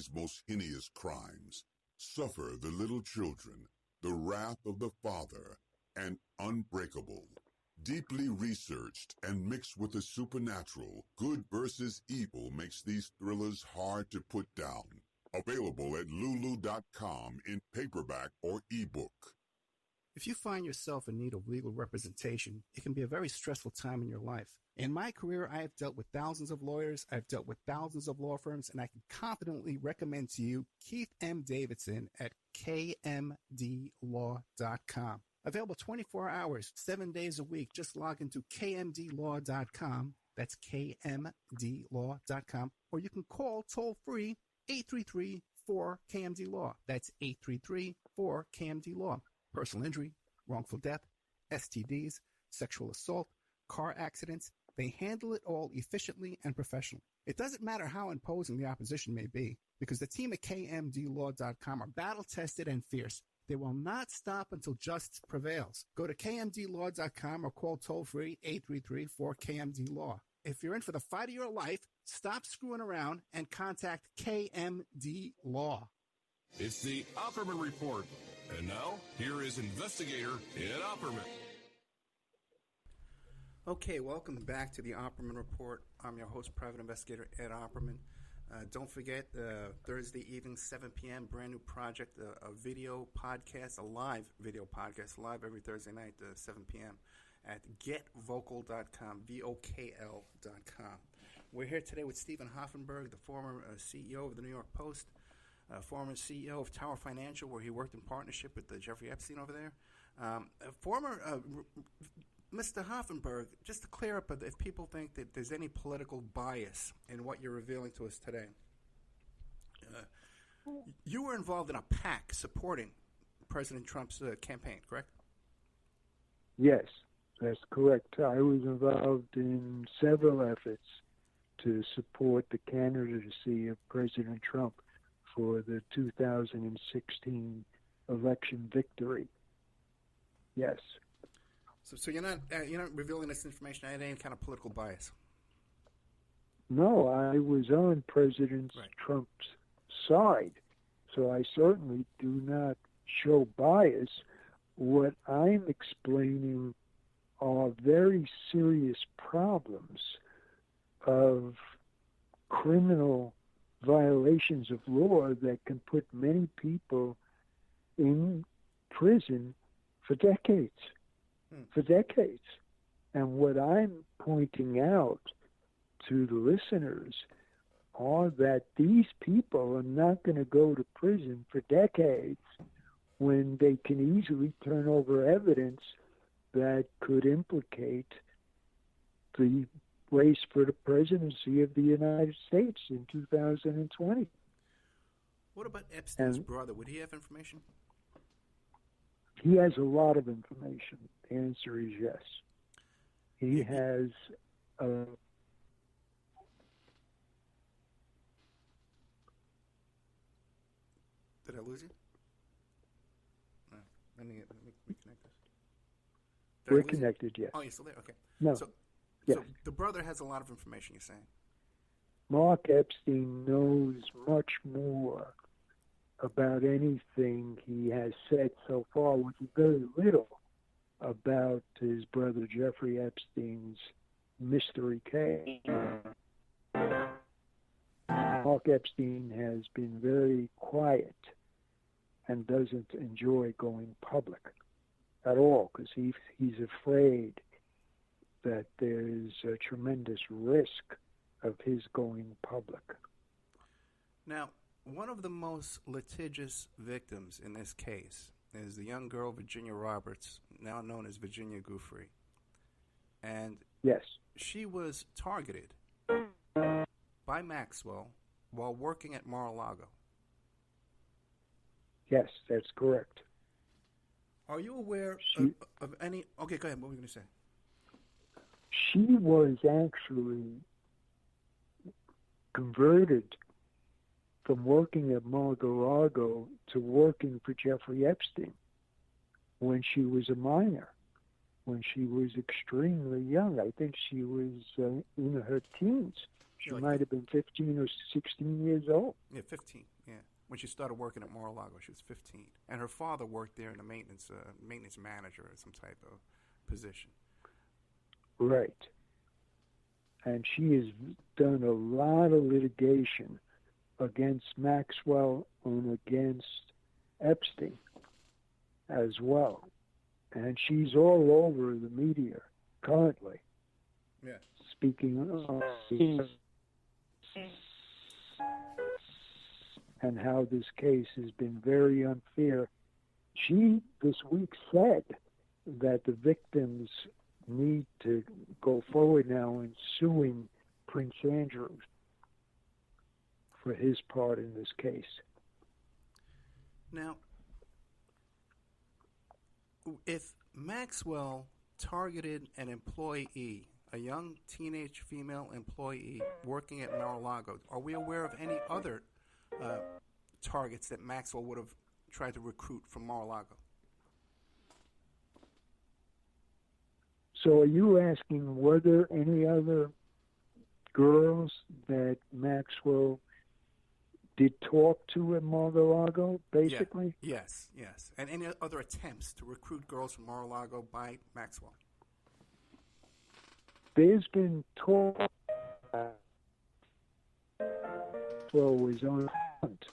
humanity's most heinous crimes, Suffer the Little Children, The Wrath of the Father, and Unbreakable. Deeply researched and mixed with the supernatural, good versus evil makes these thrillers hard to put down. Available at lulu.com in paperback or ebook. If you find yourself in need of legal representation, it can be a very stressful time in your life. In my career, I have dealt with thousands of lawyers, I've dealt with thousands of law firms, and I can confidently recommend to you Keith M. Davidson at kmdlaw.com. Available 24 hours, 7 days a week. Just log into kmdlaw.com. That's kmdlaw.com. Or you can call toll-free 833-4KMD-LAW. That's 833-4KMD-LAW. Personal injury, wrongful death, STDs, sexual assault, car accidents. They handle it all efficiently and professionally. It doesn't matter how imposing the opposition may be, because the team at kmdlaw.com are battle-tested and fierce. They will not stop until justice prevails. Go to kmdlaw.com or call toll-free 833-4KMD-LAW. If you're in for the fight of your life, stop screwing around and contact KMD Law. It's the Opperman Report. And now, here is investigator Ed Opperman. Okay, welcome back to the Opperman Report. I'm your host, Private Investigator Ed Opperman. Don't forget, Thursday evening, 7 p.m., brand new project, a video podcast, a live video podcast, live every Thursday night, 7 p.m. at getvocal.com, VOKL.com. We're here today with Sreven Hoffenberg, the former CEO of the New York Post, former CEO of Tower Financial, where he worked in partnership with Jeffrey Epstein over there. Mr. Hoffenberg, just to clear up, if people think that there's any political bias in what you're revealing to us today, you were involved in a PAC supporting President Trump's campaign, correct? Yes, that's correct. I was involved in several efforts to support the candidacy of President Trump for the 2016 election victory. Yes. So you're not revealing this information at any kind of political bias? No, I was on President Trump's side, so I certainly do not show bias. What I'm explaining are very serious problems of criminal violations of law that can put many people in prison for decades. And what I'm pointing out to the listeners are that these people are not going to go to prison for decades when they can easily turn over evidence that could implicate the race for the presidency of the United States in 2020. What about Epstein's brother? Would he have information? He has a lot of information. The answer is yes. He has Did I lose you? No. Let me reconnect this. We're connected, yes. Oh, you're still there? Okay. No. So the brother has a lot of information, you're saying? Mark Epstein knows much more about anything he has said so far, which is very little about his brother Jeffrey Epstein's mystery case. Mark Epstein has been very quiet and doesn't enjoy going public at all because he's afraid that there's a tremendous risk of his going public. Now, one of the most litigious victims in this case is the young girl Virginia Roberts, now known as Virginia Giuffre. And yes, she was targeted by Maxwell while working at Mar-a-Lago. Yes, that's correct. Are you aware of any... Okay, go ahead. What were you going to say? She was actually converted from working at Mar-a-Lago to working for Jeffrey Epstein when she was a minor. when she was extremely young. I think she was in her teens. She might have been 15 or 16 years old. Yeah, 15, yeah. When she started working at Mar-a-Lago, she was 15. And her father worked there in a maintenance manager or some type of position. Right. And she has done a lot of litigation against Maxwell and against Epstein as well. And she's all over the media currently. Yeah. Speaking of and how this case has been very unfair. She this week said that the victims need to go forward now in suing Prince Andrew for his part in this case. Now, if Maxwell targeted an employee, a young teenage female employee working at Mar-a-Lago, are we aware of any other targets that Maxwell would have tried to recruit from Mar-a-Lago? So are you asking, were there any other girls that Maxwell did talk to at Mar-a-Lago, basically? Yeah. Yes. And any other attempts to recruit girls from Mar-a-Lago by Maxwell? There's been talk was on hunt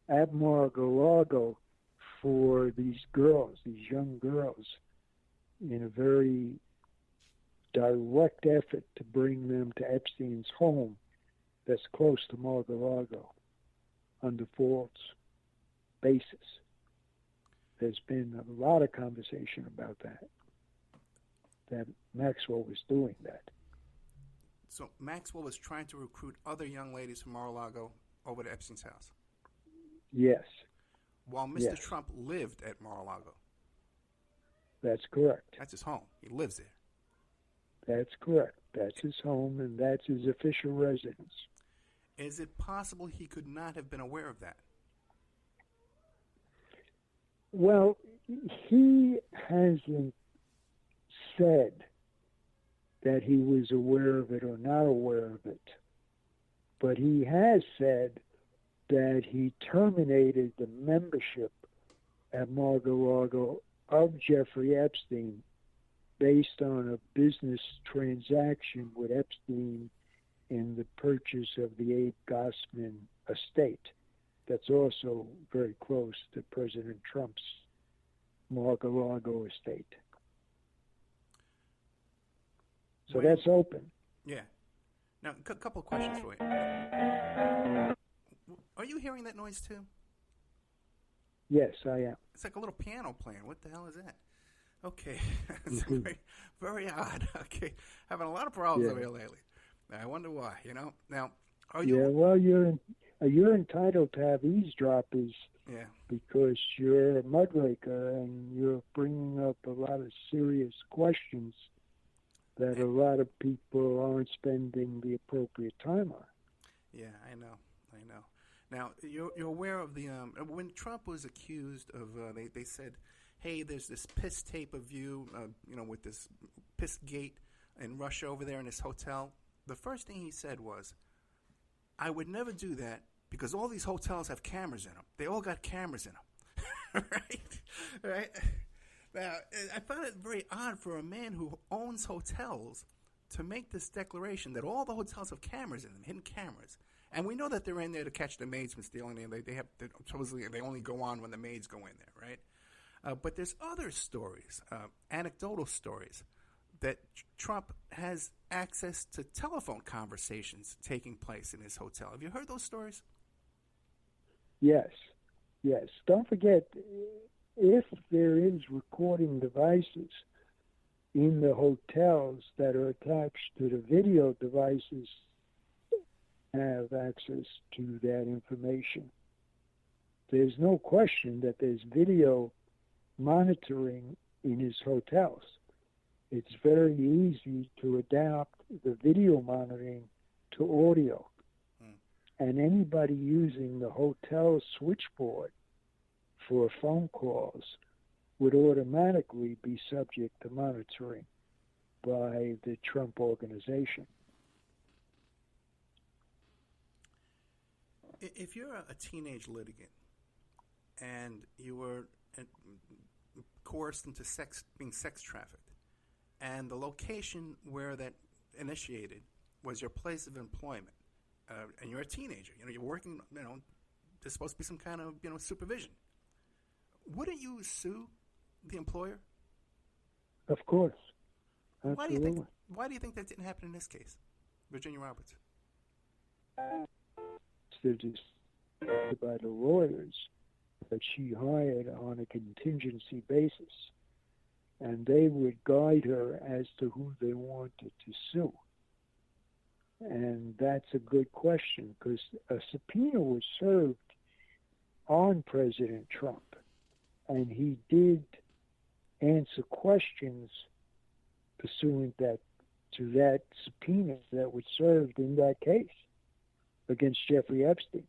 at Mar-a-Lago for these girls, these young girls, in a very direct effort to bring them to Epstein's home that's close to Mar-a-Lago under false basis. There's been a lot of conversation about that Maxwell was doing that. So Maxwell was trying to recruit other young ladies from Mar-a-Lago over to Epstein's house? Yes. While Mr. Trump lived at Mar-a-Lago? That's correct. That's his home. He lives there. That's correct. That's his home, and that's his official residence. Is it possible he could not have been aware of that? Well, he hasn't said that he was aware of it or not aware of it. But he has said that he terminated the membership at Mar-a-Lago of Jeffrey Epstein based on a business transaction with Epstein in the purchase of the Abe Gossman estate. That's also very close to President Trump's Mar-a-Lago estate. So that's open. Yeah. Now, a couple of questions for you. Are you hearing that noise too? Yes, I am. It's like a little piano playing. What the hell is that? Okay. It's very, very odd. Okay. Having a lot of problems over here lately. I wonder why, you know? Now, are you... Yeah, well, you're entitled to have eavesdroppers because you're a mudraker and you're bringing up a lot of serious questions that a lot of people aren't spending the appropriate time on. Yeah, I know. Now, you're aware of the when Trump was accused of they said, hey, there's this piss tape of you, with this piss gate in Russia over there in this hotel. The first thing he said was, I would never do that because all these hotels have cameras in them. They all got cameras in them, right? Now, I found it very odd for a man who owns hotels to make this declaration that all the hotels have cameras in them, hidden cameras. And we know that they're in there to catch the maids from stealing. Supposedly they only go on when the maids go in there, right? But there's other stories, anecdotal stories, that Trump has access to telephone conversations taking place in his hotel. Have you heard those stories? Yes. Don't forget, if there is recording devices in the hotels that are attached to the video devices, have access to that information. There's no question that there's video monitoring in his hotels. It's very easy to adapt the video monitoring to audio. And anybody using the hotel switchboard for phone calls would automatically be subject to monitoring by the Trump organization. If you're a teenage litigant and you were coerced into being sex trafficked, and the location where that initiated was your place of employment, and you're a teenager, you're working, there's supposed to be some kind of, supervision. Wouldn't you sue the employer? Of course. Absolutely. Why do you think that didn't happen in this case, Virginia Roberts? They're just by the lawyers that she hired on a contingency basis, and they would guide her as to who they wanted to sue. And that's a good question, because a subpoena was served on President Trump, and he did answer questions pursuant to that subpoena that was served in that case against Jeffrey Epstein.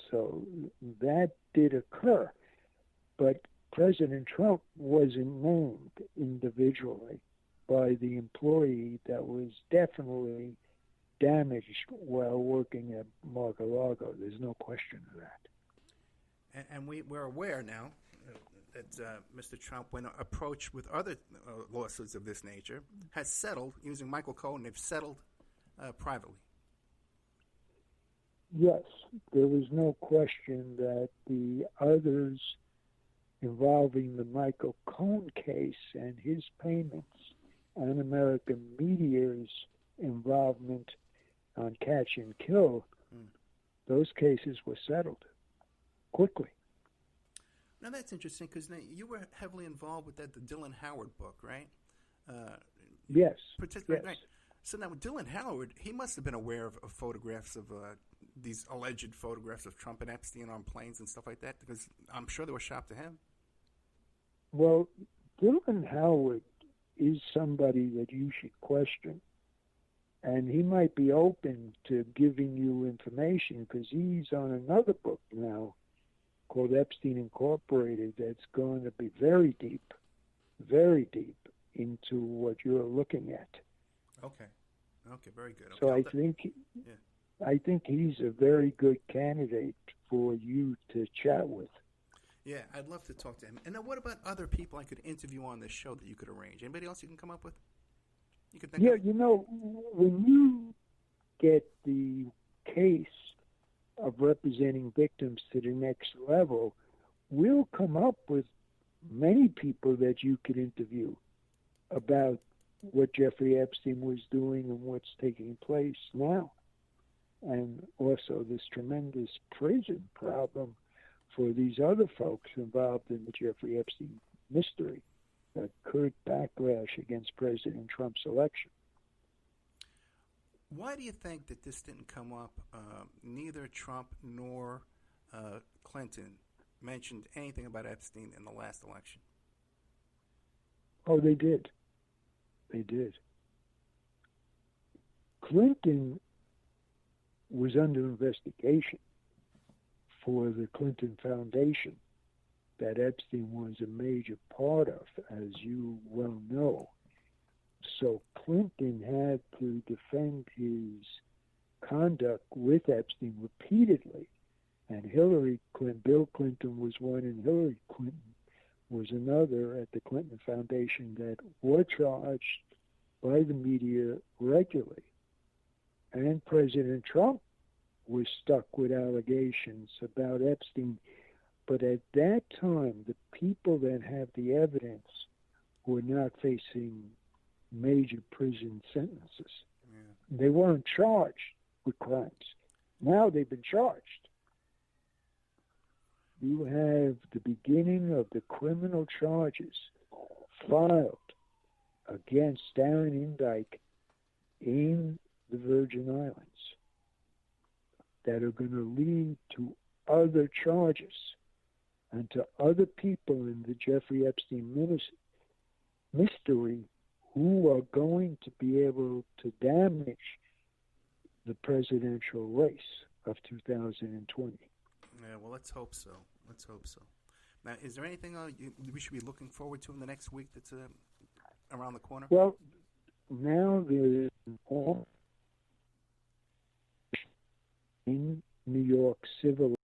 So that did occur, but President Trump wasn't named individually by the employee that was definitely damaged while working at Mar-a-Lago. There's no question of that. And we're aware now that Mr. Trump, when approached with other lawsuits of this nature, has settled, using Michael Cohen, they've settled privately. Yes, there was no question that the others involving the Michael Cohen case and his payments and American media's involvement on Catch and Kill, those cases were settled quickly. Now that's interesting, because you were heavily involved with the Dylan Howard book, right? Yes. Right. So now with Dylan Howard, he must have been aware of photographs of these alleged photographs of Trump and Epstein on planes and stuff like that, because I'm sure they were shopped to him. Well, Dylan Howard is somebody that you should question, and he might be open to giving you information, because he's on another book now called Epstein Incorporated that's going to be very deep into what you're looking at. Okay, very good. Okay. So I think he's a very good candidate for you to chat with. Yeah, I'd love to talk to him. And now what about other people I could interview on this show that you could arrange? Anybody else you can come up with? You could think of? When you get the case of representing victims to the next level, we'll come up with many people that you could interview about what Jeffrey Epstein was doing and what's taking place now. And also this tremendous prison problem for these other folks involved in the Jeffrey Epstein mystery that could backlash against President Trump's election. Why do you think that this didn't come up? Neither Trump nor Clinton mentioned anything about Epstein in the last election. Oh, they did. Clinton was under investigation for the Clinton Foundation that Epstein was a major part of, as you well know. So Clinton had to defend his conduct with Epstein repeatedly. And Hillary Clinton, Bill Clinton was one, and Hillary Clinton was another at the Clinton Foundation that were charged by the media regularly. And President Trump was stuck with allegations about Epstein. But at that time, the people that have the evidence were not facing major prison sentences. Yeah. They weren't charged with crimes. Now they've been charged. You have the beginning of the criminal charges filed against Aaron Indike in the Virgin Islands that are going to lead to other charges and to other people in the Jeffrey Epstein mystery who are going to be able to damage the presidential race of 2020. Yeah, well, let's hope so. Now, is there anything we should be looking forward to in the next week that's around the corner? Well, now there's all in New York civil